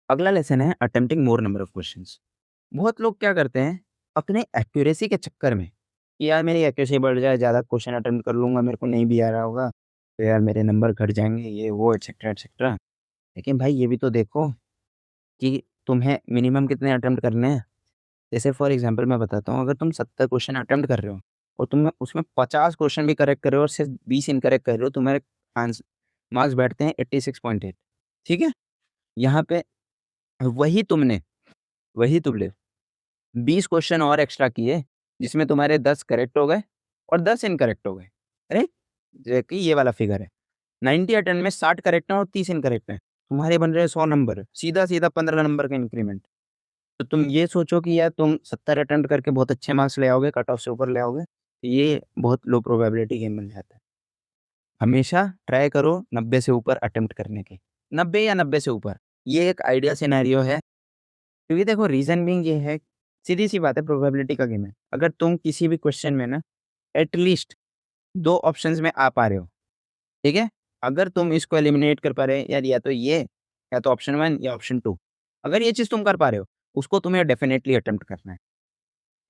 अगला लेसन है attempting more number of questions. बहुत लोग क्या करते हैं अपने एक्यूरेसी के चक्कर में कि यार मेरी एक्यूरेसी बढ़ जाए, ज़्यादा क्वेश्चन अटेम्प्ट कर लूँगा, मेरे को नहीं भी आ रहा होगा तो यार मेरे नंबर घट जाएँगे, ये वो एटसेट्रा, एटसेट्रा। लेकिन भाई ये भी तो देखो कि तुम्हें मिनिमम कितने अटेम्प्ट करने हैं। जैसे फॉर एग्ज़ाम्पल मैं बताता हूँ, अगर तुम 70 क्वेश्चन अटेम्प्ट कर रहे हो और तुम उसमें 50 क्वेश्चन भी करेक्ट कर रहे हो और सिर्फ 20 इनकरेक्ट कर रहे हो, तुम्हारे आंस मार्क्स बैठते हैं 86.8। ठीक है? यहाँ पे वही तुमने वही तुमने 20 क्वेश्चन और एक्स्ट्रा किए, जिसमें तुम्हारे 10 करेक्ट हो गए और 10 इनकरेक्ट हो गए। राइट? जो कि ये वाला फिगर है। 90 अटेम्प्ट में 60 करेक्ट हैं और 30 इनकरेक्ट हैं। तुम्हारे बन रहे हैं 100 नंबर, सीधा-सीधा 15 नंबर का इंक्रीमेंट। तो तुम ये सोचो कि यार तुम 70 अटेम्प्ट करके बहुत अच्छे मार्क्स ले आओगे, कट ऑफ से ऊपर ले आओगे, तो ये बहुत लो प्रोबेबिलिटी गेम बन जाता है। हमेशा ट्राई करो 90 से ऊपर अटेम्प्ट करने के। 90 या 90 से ऊपर, ये एक आइडियल सिनेरियो है। क्योंकि देखो रीज़न बीइंग ये है, सीधी-सी बात है, प्रोबेबिलिटी का गेम है। अगर तुम किसी भी क्वेश्चन में ना एटलीस्ट 2 ऑप्शंस में आ पा रहे हो, ठीक है? अगर तुम इसको एलिमिनेट कर पा रहे हो यार, या तो ये, या तो ऑप्शन 1 या ऑप्शन 2, अगर ये चीज़ तुम कर पा रहे हो, उसको तुम्हें डेफिनिटली अटेम्प्ट करना है,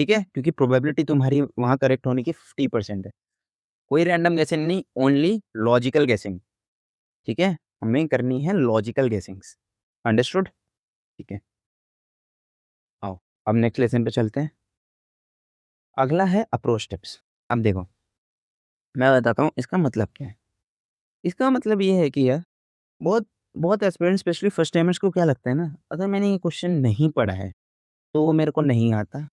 ठीक है? क्योंकि प्रोबेबिलिटी तुम्हारी वहाँ करेक्ट होने की 50% है। कोई रैंडम गेसिंग नहीं, ओनली लॉजिकल गेसिंग, ठीक है? हमें करनी है लॉजिकल गेसिंग्स। अंडरस्टूड? ठीक है, आओ अब नेक्स्ट लेसन पे चलते हैं। अगला है अप्रोच टिप्स। अब देखो, मैं बताता हूँ इसका मतलब क्या है। इसका मतलब ये है कि यार बहुत बहुत एस्पिरेंट्स स्पेशली फर्स्ट टाइमर्स को क्या लगता है ना, अगर मैंने ये क्वेश्चन नहीं पढ़ा है, तो वो मेरे को नहीं आता,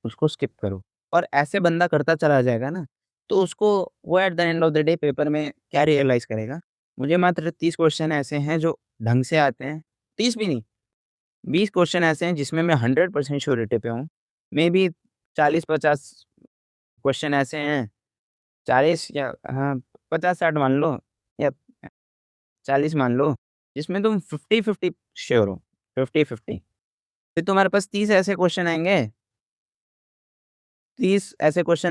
उसको स्किप करो। और ऐसे बंदा करता चला जाएगा ना, तो उसको वो at the end of the day paper में क्या रियलाइज़ करेगा, मुझे मात्र 30 क्वेश्चन ऐसे हैं जो ढंग से आते हैं, 30 भी नहीं, 20 क्वेश्चन ऐसे हैं जिसमें मैं 100% श्योरिटी पे हूँ। मेबी 40-50 क्वेश्चन ऐसे हैं, 40 या हाँ, 50-60 मान लो या 40 मान लो, जिसमें तुम 50-50 श्योर हो, 50-50। फिर तुम्हारे पास 30 ऐसे क्वेश्चन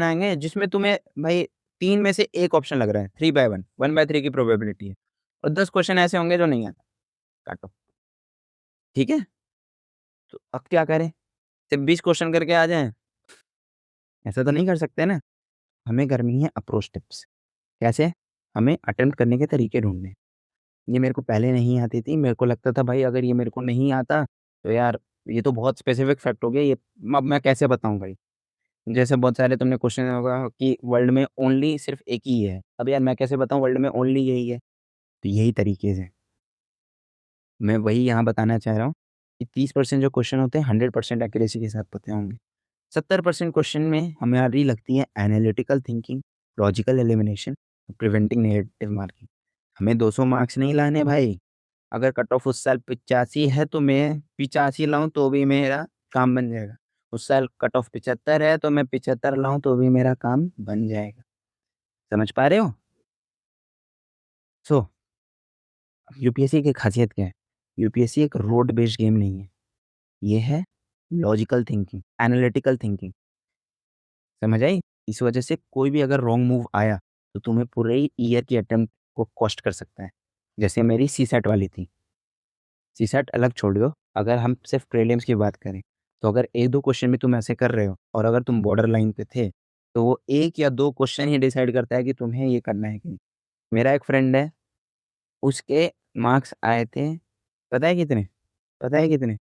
आएँगे जिसमें तुम्हें भाई 3 में से 1 ऑप्शन लग रहा है, 3 बाय 1, 1 बाय 3 की प्रोबेबिलिटी है और 10 क्वेश्चन ऐसे होंगे जो नहीं आते, काटो, ठीक है? तो अब क्या करें? सिर्फ 20 क्वेश्चन करके आ जाएँ? ऐसा तो नहीं कर सकते ना। हमें करनी है अप्रोच टिप्स। कैसे? हमें अटेम्प्ट करने के तरीके ढूँढने हैं। ये मेरे को पहले नहीं आती थी, मेरे को लगता था भाई अगर ये मेरे को नहीं आता, तो यार ये तो बहुत स्पेसिफिक फैक्ट हो गया, ये अब मैं कैसे बताऊँ भाई? जैसे बहुत सारे तुमने क्वेश्चन होगा कि वर्ल्ड में ओनली सिर्फ़ एक ही है। अब यार मैं कैसे बताऊँ वर्ल्ड में ओनली यही है? तो यही तरीके से, मैं वही यहाँ बताना चाह रहा हूँ कि 30% जो क्वेश्चन होते हैं 100% एक्यूरेसी के साथ पते होंगे। 70% क्वेश्चन में हमारी लगती है analytical thinking, logical elimination, preventing negative marking. हमें 200 मार्क्स नहीं लाने भाई। अगर कट ऑफ उस साल 85 है तो मैं 85 लाऊँ तो भी मेरा काम बन जाएगा। उस साल कट ऑफ 75 है तो मैं 75 लाऊँ तो भी मेरा काम बन जाएगा। समझ पा रहे हो? सो यूपीएससी की खासियत क्या है? यूपीएससी एक रोड बेस्ड गेम नहीं है। ये है लॉजिकल थिंकिंग, एनालिटिकल थिंकिंग। समझ आई? इस वजह से कोई भी अगर रॉन्ग मूव आया, तो तुम्हें पूरे ही ईयर की अटेम्प्ट को कॉस्ट कर सकता है। जैसे मेरी सीसैट वाली थी। सीसैट अलग छोड़ दो, अगर हम सिर्फ प्रीलिम्स की बात करें, तो अगर 1-2 क्वेश्चन भी तुम ऐसे कर रहे हो और अगर तुम बॉर्डर लाइन पे थे, तो वो 1 या 2 क्वेश्चन ही डिसाइड करता है कि तुम्हें ये करना है कि नहीं। मेरा एक फ्रेंड है, उसके मार्क्स आए थे, पता है कितने? पता है कितने?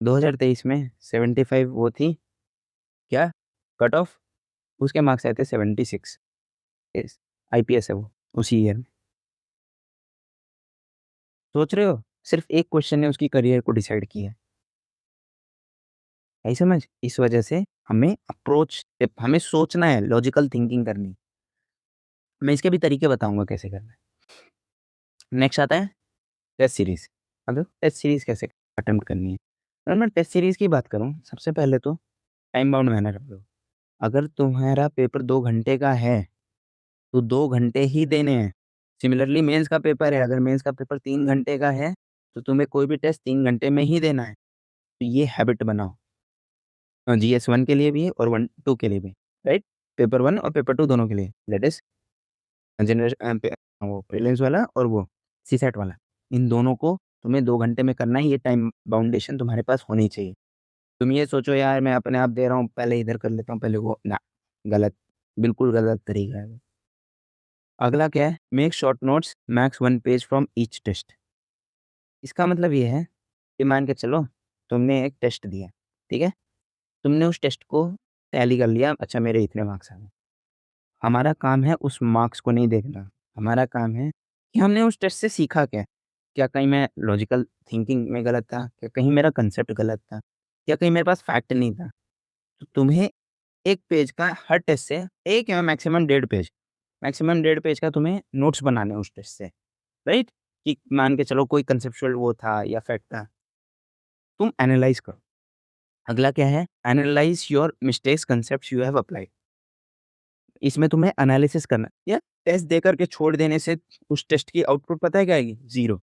2023 में 75 वो थी, क्या? कट ऑफ, उसके मार्क्स आए थे 76। यस, आईपीएस है वो, उसी ईयर में। सोच रहे हो? सिर्फ एक क्वेश्चन ने उसकी करियर को डिसाइड किया है। आई समझ? इस वजह से हमें हमें सोचना है, लॉजिकल थिंकिंग करनी। मैं इसके भी तरीके बताऊँगा कैसे करना है। नेक्स्ट आता है टेस्ट सीरीज़। अब टेस्ट सीरीज़ कैसे अटेम्प्ट करनी है? अगर मैं टेस्ट सीरीज़ की बात करूँ, सबसे पहले तो टाइम बाउंड मैनर रखो। अगर तुम्हारा पेपर 2 घंटे का है, तो 2 घंटे ही देने हैं। सिमिलरली मेंस का पेपर है, अगर मेंस का पेपर 3 घंटे का है, तो तुम्हें कोई भी टेस्ट 3 घंटे में ही देना है। तो ये हैबिट बनाओ। जीएस 1 के लिए भी है और 1 2 के लिए भी, राइट? पेपर 1 और पेपर 2 दोनों के लिए। दैट इज़ वो प्रीलिम्स वाला और वो सीसैट वाला। इन दोनों को तुम्हें 2 घंटे में करना है, ये टाइम बाउंडेशन तुम्हारे पास होनी चाहिए। तुम ये सोचो यार मैं अपने आप दे रहा हूँ, पहले इधर कर लेता हूँ, पहले वो ना, गलत, बिल्कुल गलत तरीका है वो। अगला क्या है, make short notes max 1 page from each test. इसका मतलब ये है कि मान के चलो तुमने एक टेस्ट दिया, ठीक है? तुमने उस टेस्ट को टैली कर लिया, अच्छा मेरे इतने मार्क्स आ गए। हमारा काम है उस मार्क्स को नहीं देखना, हमारा काम है कि हमने उस टेस्ट से सीखा क्या? क्या कहीं मैं लॉजिकल थिंकिंग में गलत था? क्या कहीं मेरा कांसेप्ट गलत था? क्या कहीं मेरे पास फैक्ट नहीं था? तो तुम्हें 1 पेज का हर टेस्ट से 1 या मैक्सिमम डेढ़ पेज, मैक्सिमम डेढ़ पेज का तुम्हें नोट्स बनाने हैं उस टेस्ट से, राइट? कि मान के चलो कोई कंसेप्चुअल वो था या फैक्ट था, तुम एनालाइज़ करो। अगला क्या है? Analyse your mistakes concepts you have applied. इसमें तुम्हें एनालिसिस करना है। या टेस्ट दे कर के छोड़ देने से उस टेस्ट की आउटपुट पता है क्या आएगी? ज़ीरो।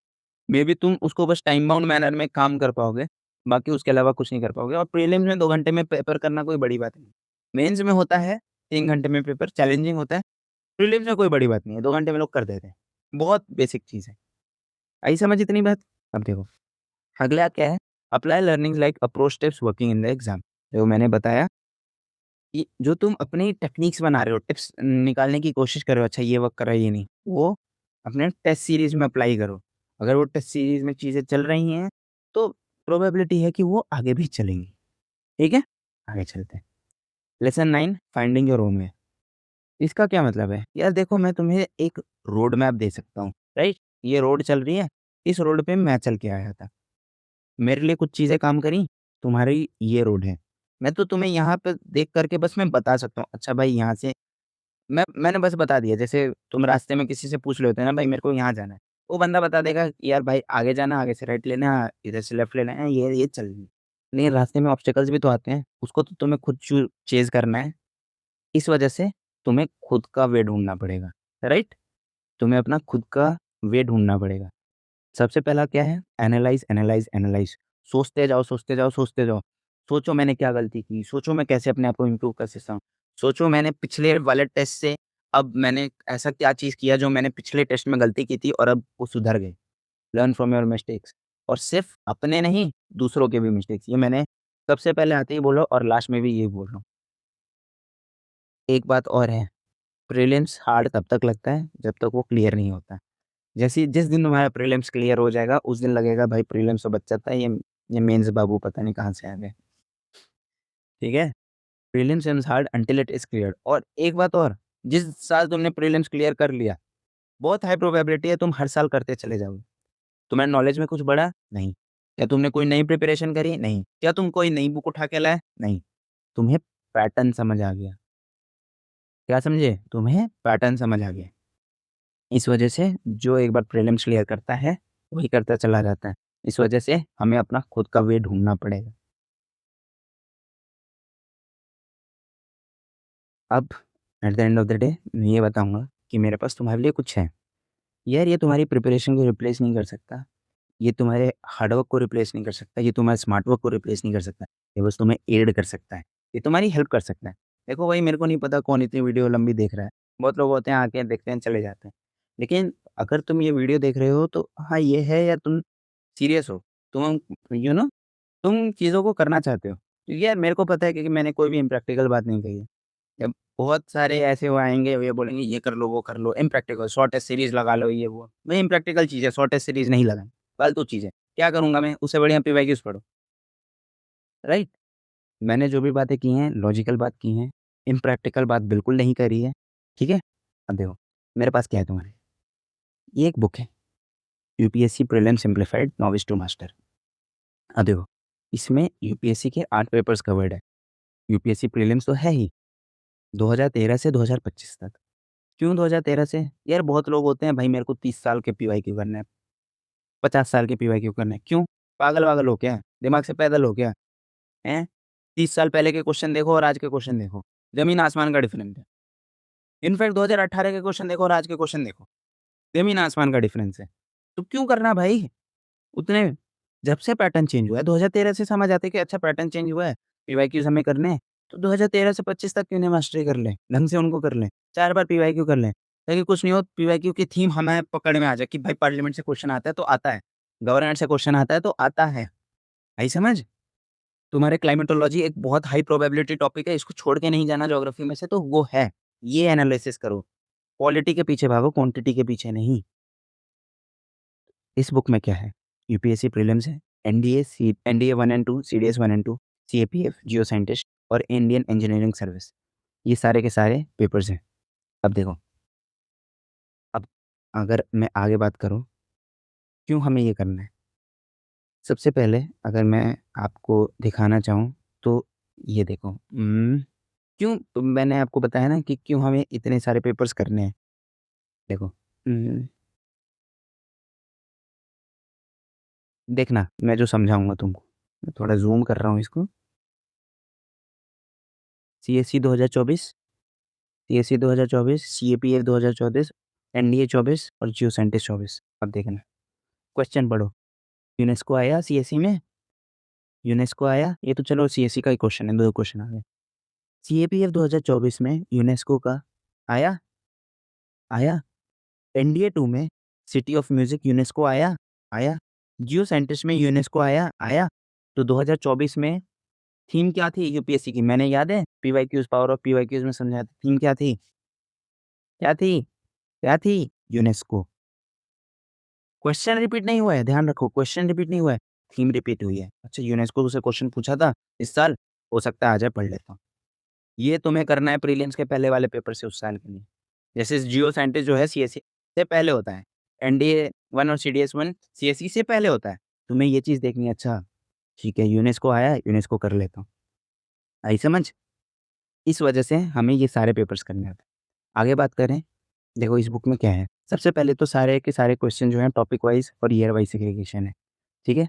मेबी तुम उसको बस टाइम बाउंड मैनर में काम कर पाओगे, बाकी उसके अलावा कुछ नहीं कर पाओगे और प्रीलिम्स में 2 घंटे में पेपर करना कोई बड़ी बात नहीं। मेंस में होता है 3 घंटे में पेपर, चैलेंजिंग होता है। प्रीलिम्स में कोई बड़ी बात नहीं है, 2 घंटे में लोग कर देते हैं। बहुत बेसिक चीज़ है। आई समझ इतनी बात? अब देखो, अगला क्या है? Apply learnings like approach tips working in the exam. जो मैंने बताया कि जो तुम अपनी टेक्निक्स बना रहे हो, टिप्स निकालने की कोशिश कर रहे हो, अच्छा ये वर्क कर रहा है, ये नहीं, वो अपने टेस्ट सीरीज़ में अप्लाई करो। अगर वो टेस्ट सीरीज़ में चीज़ें चल रही हैं, तो प्रोबेबिलिटी है कि वो आगे भी चलेंगी, ठीक है? आगे चलते हैं। Lesson 9 finding your own way. इसका क्या मतलब है? यार देखो मैं तुम्हें एक रोड मैप दे सकता हूँ, राइट? ये रोड चल रही है, इस रोड पे मैं चल के आया था। मेरे लिए कुछ चीज़ें काम करी, तुम्हारी ये रोड है। मैं तो तुम्हें यहाँ पे देख कर के बस मैं बता सकता हूँ, अच्छा भाई यहाँ से मैंने बस बता दिया, जैसे तुम रास्ते में किसी से पूछ रहे होते हैं ना, भाई मेरे को यहाँ जाना है। वो बंदा बता देगा कि यार भाई आगे जाना, आगे से राइट लेना, इधर से लेफ्ट लेना है, ये चल। लेकिन रास्ते में ऑब्स्टेकल्स भी तो आते हैं, उसको तो तुम्हें खुद चेज़ करना है। इस वजह से तुम्हें खुद का वे ढूँढना पड़ेगा, राइट? तुम्हें अपना खुद का वे ढूँढना पड़ेगा। सबसे पहला क्या है? Analyse, analyse, analyse. सोचते जाओ, सोचते जाओ, सोचते जाओ। सोचो मैंने क्या गलती की? सोचो मैं कैसे अपने आप को इम्प्रूव कर सकता हूँ? सोचो मैंने पिछले वाले टेस्ट से अब मैंने ऐसा क्या चीज़ किया जो मैंने पिछले टेस्ट में गलती की थी और अब वो सुधर गई। Learn from your mistakes. और सिर्फ़ अपने नहीं, दूसरों के भी मिस्टेक्स। ये मैंने सबसे पहले आते ही बोला और लास्ट में भी यही बोल रहा हूँ। एक बात और है, प्रीलिम्स हार्ड तब तक लगता है जब तक वो क्लियर नहीं होता। जिस दिन तुम्हारा प्रीलिम्स क्लियर हो जाएगा, उस दिन लगेगा भाई प्रीलिम्स तो बच्चा था, ये मेंस बाबू पता नहीं कहाँ से आ गए, ठीक है? Prelims is hard until it is cleared. और एक बात और, जिस साल तुमने प्रीलिम्स क्लियर कर लिया, बहुत हाई प्रोबेबिलिटी है तुम हर साल करते चले जाओगे। तुम्हारे नॉलेज में कुछ बढ़ा? नहीं। क्या तुमने कोई नई प्रिपरेशन करी? नहीं। क्या तुम कोई नई बुक उठा के लाए? नहीं। तुम्हें पैटर्न समझ आ गया। क्या समझे? तुम्हें पैटर्न समझ आ गया। इस वजह से जो एक बार प्रीलिम्स क्लियर करता है, वही करता चला जाता है। इस वजह से हमें अपना खुद का वे ढूँढना पड़ेगा। अब at the end of the day मैं ये बताऊँगा कि मेरे पास तुम्हारे लिए कुछ है। यार ये तुम्हारी प्रिपरेशन को रिप्लेस नहीं कर सकता, ये तुम्हारे हार्ड वर्क को रिप्लेस नहीं कर सकता, ये तुम्हारे स्मार्ट वर्क को रिप्लेस नहीं कर सकता। ये बस तुम्हें एड कर सकता है, ये तुम्हारी हेल्प कर सकता है। देखो भाई मेरे को नहीं पता कौन इतनी वीडियो लंबी देख रहा है। बहुत लोग होते हैं आके देखते हैं चले जाते हैं। लेकिन अगर तुम ये वीडियो देख रहे हो तो हाँ, ये है या तुम सीरियस हो, तुम तुम चीज़ों को करना चाहते हो। क्योंकि यार मेरे को पता है क्योंकि मैंने कोई भी इम्प्रैक्टिकल बात नहीं कही है। अब बहुत सारे ऐसे वो आएँगे, ये बोलेंगे ये कर लो, वो कर लो, इम्प्रैक्टिकल शॉर्ट टेस्ट सीरीज़ लगा लो ये वो। भाई इम्प्रैक्टिकल चीज़ है, शॉर्ट टेस्ट सीरीज़ नहीं लगानी, फालतू चीज़ है। क्या करूँगा मैं? उससे बढ़िया पीवाईक्यूज़ पढ़ो, राइट? मैंने जो भी बातें की हैं, लॉजिकल बात की हैं, इम्प्रैक्टिकल बात बिल्कुल नहीं करी है, ठीक है? अब देखो, मेरे पास क्या है तुम्हारे? ये एक बुक है, UPSC prelims simplified novice to master. अब देखो, इसमें यूपीएससी के 8 पेपर्स कवर्ड है। यूपीएससी प्रीलिम्स तो है ही, 2013 से 2025 तक। क्यों 2013 से? यार बहुत लोग होते हैं भाई मेरे को 30 साल के पीवाईक्यू करना है, 50 साल के पीवाईक्यू करना है। क्यों? पागल-वागल हो क्या? दिमाग से पैदल हो क्या? हैं? 30 साल पहले के क्वेश्चन देखो और आज के क्वेश्चन देखो, ज़मीन-आसमान का डिफरेंस है। इनफैक्ट 2018 के क्वेश्चन देखो और आज के क्वेश्चन देखो, ज़मीन-आसमान का डिफरेंस है। तो क्यों करना भाई? उतने जब से पैटर्न चेंज हुआ है, 2013 से समझ आते है कि अच्छा पैटर्न चेंज हुआ है, पीवाईक्यूज़ हमें करने हैं, तो 2013 से 25 तक क्यों नहीं मास्टरी कर लें? ढंग से उनको कर लें, 4 बार पीवाईक्यू कर लें। ताकि कुछ नहीं हो, पीवाईक्यू की थीम हमें पकड़ में आ जाए कि भाई पार्लियामेंट से क्वेश्चन आता है तो आता है। गवर्नमेंट से क्वेश्चन आता है तो आता है, आई समझ? तुम्हारे क्लाइमेटोलॉजी एक बहुत हाई प्रोबेबिलिटी टॉपिक है, इसको छोड़ के नहीं जाना ज्योग्राफी में से, तो वो है। ये एनालिसिस करो, क्वालिटी के पीछे भागो, क्वांटिटी के पीछे नहीं। इस बुक में क्या है? यूपीएससी प्रीलिम्स है, NDA 1 and 2, CDS 1 and 2, CAPF, Jio scientist और इंडियन इंजीनियरिंग सर्विस, ये सारे के सारे पेपर्स हैं। अब देखो, अब अगर मैं आगे बात करूँ, क्यों हमें ये करना है? सबसे पहले अगर मैं आपको दिखाना चाहूँ तो ये देखो, क्यों तो मैंने आपको बताया ना कि क्यों हमें इतने सारे पेपर्स करने हैं। देखो, देखना मैं जो समझाऊँगा तुमको, मैं थोड़ा ज़ूम कर रहा हूँ इसको। सीएसई 2024, सीएसई 2024, सीएपीएफ 2024, एनडीए 24 और जियो साइंटिस्ट 24। अब देखना, क्वेश्चन पढ़ो। यूनेस्को आया सीएसई में? यूनेस्को आया? ये तो चलो सीएसई का ही क्वेश्चन है, 2 क्वेश्चन आ गए। सीएपीएफ 2024 में यूनेस्को का आया? आया? एनडीए 2 में सिटी ऑफ म्यूजिक यूनेस्को आया? आया? जियो साइंटिस्ट में यूनेस्को आया? आया? तो 2024 में थीम क्या थी यूपीएससी की? मैंने याद है पीवाईक्यूज, पावर ऑफ पीवाईक्यूज में समझाया था। थीम क्या थी? क्या थी? क्या थी? यूनेस्को। क्वेश्चन रिपीट नहीं हुआ है, ध्यान रखो, क्वेश्चन रिपीट नहीं हुआ है, थीम रिपीट हुई है। अच्छा, यूनेस्को से क्वेश्चन पूछा था इस साल, हो सकता है आ जाए, पढ़ लेता हूँ। ये तुम्हें करना है प्रीलिम्स के पहले वाले पेपर से उस साल के लिए। जैसे जियो साइंटिस्ट जो है सीएसई से पहले होता है, एनडीए 1 और सीडीएस 1 सीएसई से पहले होता है। तुम्हें ये चीज़ देखनी है, अच्छा ठीक है यूनेस्को आया, यूनेस्को कर लेता हूँ। आई समझ? इस वजह से हमें ये सारे पेपर्स करने होते हैं। आगे बात करें, देखो इस बुक में क्या है? सबसे पहले तो सारे के सारे क्वेश्चन जो हैं टॉपिक वाइज़ और ईयर वाइज़ सेग्रीगेशन है, ठीक है?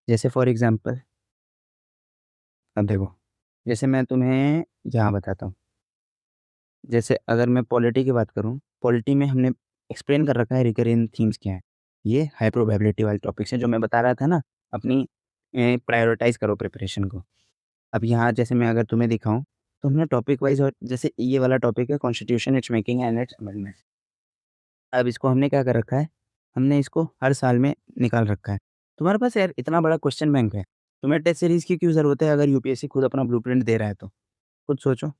जैसे फॉर एग्ज़ाम्पल, अब देखो, जैसे मैं तुम्हें यहाँ बताता हूँ। जैसे अगर मैं पॉलिटी की बात करूँ, पॉलिटी में हमने एक्सप्लेन कर रखा है रिकरिंग थीम्स क्या हैं। ये हाई प्रोबेबिलिटी वाले टॉपिक्स हैं जो मैं बता रहा था ना, अपनी प्रायोरिटाइज़ करो प्रिपरेशन को। अब यहाँ जैसे मैं अगर तुम्हें दिखाऊँ, तो हमने टॉपिक वाइज़, और जैसे ये वाला टॉपिक है constitution, it's making and it's amendment. अब इसको हमने क्या कर रखा है, हमने इसको हर साल में निकाल रखा है। तुम्हारे पास यार इतना बड़ा क्वेश्चन बैंक है, तुम्हें टेस्ट सीरीज़ की क्यों ज़रूरत है अगर यूपीएससी खुद अपना ब्लूप्रिंट दे रहा है तो? खुद सोचो,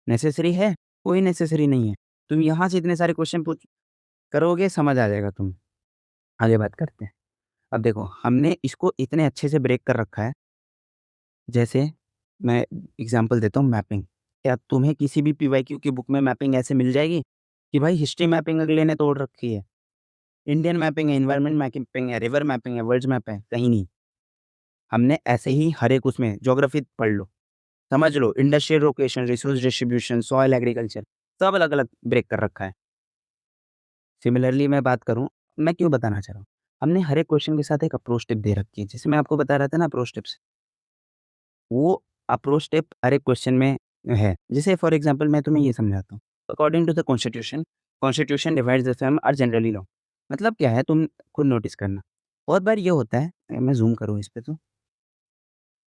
नेसेसरी है? कोई नेसेसरी नहीं है। तुम यहाँ से इतने सारे क्वेश्चन पूछ करोगे, समझ आ जाएगा तुम्हें। आगे बात करते हैं। अब देखो, हमने इसको इतने अच्छे से ब्रेक कर रखा है, जैसे मैं एग्ज़ाम्पल देता हूँ मैपिंग। क्या तुम्हें किसी भी पीवाईक्यू की बुक में मैपिंग ऐसे मिल जाएगी कि भाई हिस्ट्री मैपिंग अगले ने तोड़ रखी है, इंडियन मैपिंग है, एनवायरनमेंट मैपिंग है, रिवर मैपिंग है, वर्ल्ड्स मैप है, कहीं नहीं। हमने ऐसे ही हर एक उसमें ज्योग्राफी पढ़ लो, समझ लो, industrial location, resource distribution, soil agriculture, सब अलग-अलग ब्रेक कर रखा है। सिमिलरली मैं बात करूँ, मैं क्यों बताना चाह रहा हूँ, हमने हर एक क्वेश्चन के साथ एक अप्रोच टिप दे रखी है। जैसे मैं आपको बता रहा था ना अप्रोच टिप्स, वो अप्रोच टिप हर एक क्वेश्चन में है। जैसे फॉर एग्ज़ाम्पल मैं तुम्हें ये समझाता हूँ, according to the constitution, constitution divides the fam are generally law. मतलब क्या है, तुम खुद नोटिस करना। बहुत बार ये होता है, मैं ज़ूम करूँ इस पे तो,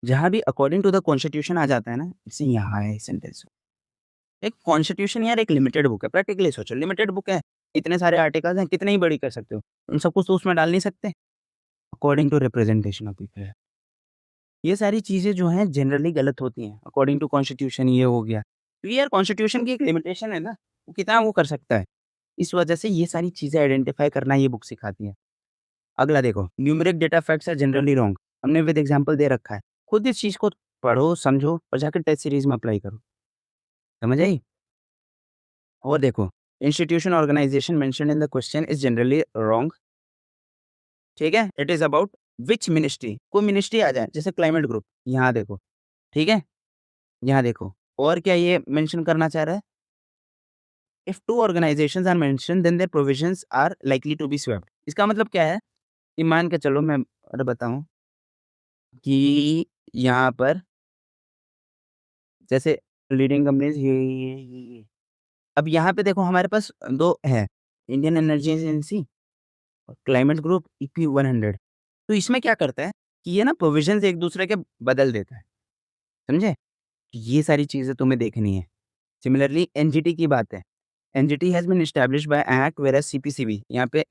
जहाँ भी अकॉर्डिंग टू द कॉन्स्टिट्यूशन आ जाता है ना, जैसे यहाँ है सेंटेंस। एक कॉन्स्टिट्यूशन यार एक लिमिटेड बुक है, प्रैक्टिकली सोचो, लिमिटेड बुक है, इतने सारे आर्टिकल्स हैं, कितने ही बड़ी कर सकते हो, उन सब कुछ तो उसमें डाल नहीं सकते। According to representation of people, ये सारी चीज़ें जो हैं जनरली गलत होती हैं, अकॉर्डिंग टू कॉन्स्टिट्यूशन ये हो गया। क्योंकि यार कॉन्स्टिट्यूशन की एक लिमिटेशन है ना, वो कितना वो कर सकता है। इस वजह से ये सारी चीज़ें आइडेंटिफ़ाई करना ये बुक सिखाती है। अगला देखो, numeric data facts are generally wrong, हमने विद एग्ज़ाम्पल दे रखा है। खुद इस चीज़ को पढ़ो, समझो और जाकर टेस्ट सीरीज़ में अप्लाई करो। समझ आई? और देखो, institution organisation mentioned in the question is generally wrong, ठीक है? It is about which ministry, कोई मिनिस्ट्री आ जाए, जैसे क्लाइमेट ग्रुप, यहाँ देखो, ठीक है? यहाँ देखो, और क्या ये मेंशन करना चाह रहा है? If 2 organisations are mentioned then there provisions are likely to be swept. इसका मतलब क्या है? कि मान के चलो, मैं और बताऊँ कि यहाँ पर जैसे लीडिंग कंपनीज़ ये। अब यहाँ पे देखो हमारे पास 2 है, इंडियन एनर्जी एजेंसी और क्लाइमेट ग्रुप ईपी 100। तो इसमें क्या करता है कि ये ना प्रोविजंस एक-दूसरे के बदल देता है, समझे? ये सारी चीज़ें तुम्हें देखनी है। सिमिलरली एनजीटी की बात है। NGT has been established by act whereas CPCB, यहाँ पे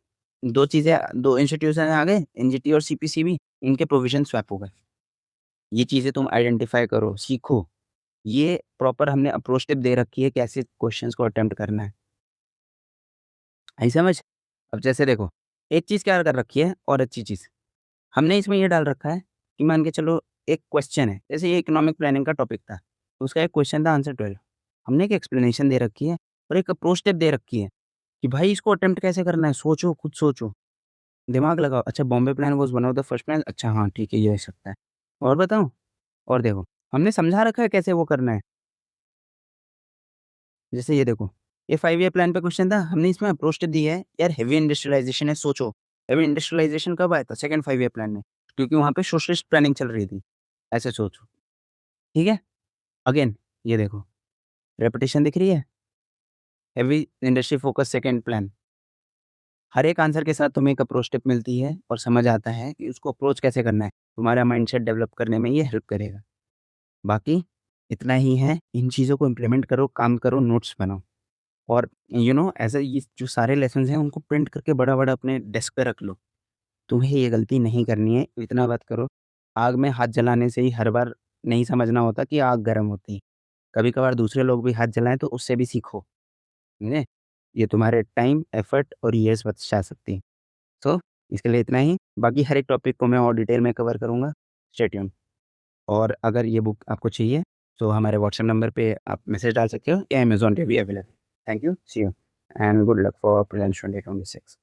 2 चीज़ें 2 इंस्टीट्यूशन आ गए, एनजीटी और सीपीसीबी, इनके प्रोविज़न स्वैप हो गए। ये चीज़ें तुम आइडेंटिफ़ाई करो, सीखो। ये प्रॉपर हमने अप्रोच टिप दे रखी है कैसे क्वेश्चंस को अटेम्प्ट करना है। आई समझ? अब जैसे देखो, एक चीज़ क्या कर रखी है और अच्छी चीज़, हमने इसमें ये डाल रखा है कि मान के चलो एक क्वेश्चन है, जैसे ये इकोनॉमिक प्लानिंग का टॉपिक था, तो उसका एक क्वेश्चन था आंसर 12। हमने एक एक्सप्लेनेशन दे रखी है और एक अप्रोच टिप दे रखी है कि भाई इसको अटेम्प्ट कैसे करना है, सोचो, खुद सोचो, दिमाग लगाओ। अच्छा Bombay plan was one of the first plan, अच्छा हाँ, ठीक है, ये हो सकता है। और बताऊँ? और देखो, हमने समझा रखा है कैसे वो करना है। जैसे ये देखो, ये 5 ईयर प्लान पे क्वेश्चन था, हमने इसमें अप्रोच टिप दी है, यार हेवी इंडस्ट्रियलाइज़ेशन है, सोचो। हेवी इंडस्ट्रियलाइज़ेशन कब आया था? सेकंड 5 ईयर प्लान में, क्योंकि वहाँ पे सोशलिस्ट प्लानिंग चल रही थी। ऐसे सोचो, ठीक है? अगेन ये देखो, रेपिटेशन दिख रही है? Heavy industry focus second plan. हर एक आंसर के साथ तुम्हें एक अप्रोच टिप मिलती है और समझ आता है कि उसको अप्रोच कैसे करना है। तुम्हारा माइंडसेट डेवलप करने में ये हेल्प करेगा। बाकी इतना ही है, इन चीज़ों को इम्प्लीमेंट करो, काम करो, नोट्स बनाओ और ऐसे ये जो सारे लेसन्स हैं उनको प्रिंट करके बड़ा-बड़ा अपने डेस्क पे रख लो। तुम्हें ये गलती नहीं करनी है, इतना मत करो। आग में हाथ जलाने से ही हर बार नहीं समझना होता कि आग गर्म होती है। कभी-कभार दूसरे लोग भी हाथ जलाएँ तो उससे भी सीखो, समझे? ये तुम्हारे टाइम, एफर्ट और ईयर्स बचा सकती है। सो इसके लिए इतना ही, बाकी हर एक टॉपिक को मैं और डिटेल में कवर करूँगा। Stay tuned. और अगर ये बुक आपको चाहिए, तो हमारे व्हाट्सएप नंबर पे आप मैसेज डाल सकते हो या अमेज़न पे भी अवेलेबल है। Thank you, see you and good luck for prelims 2026।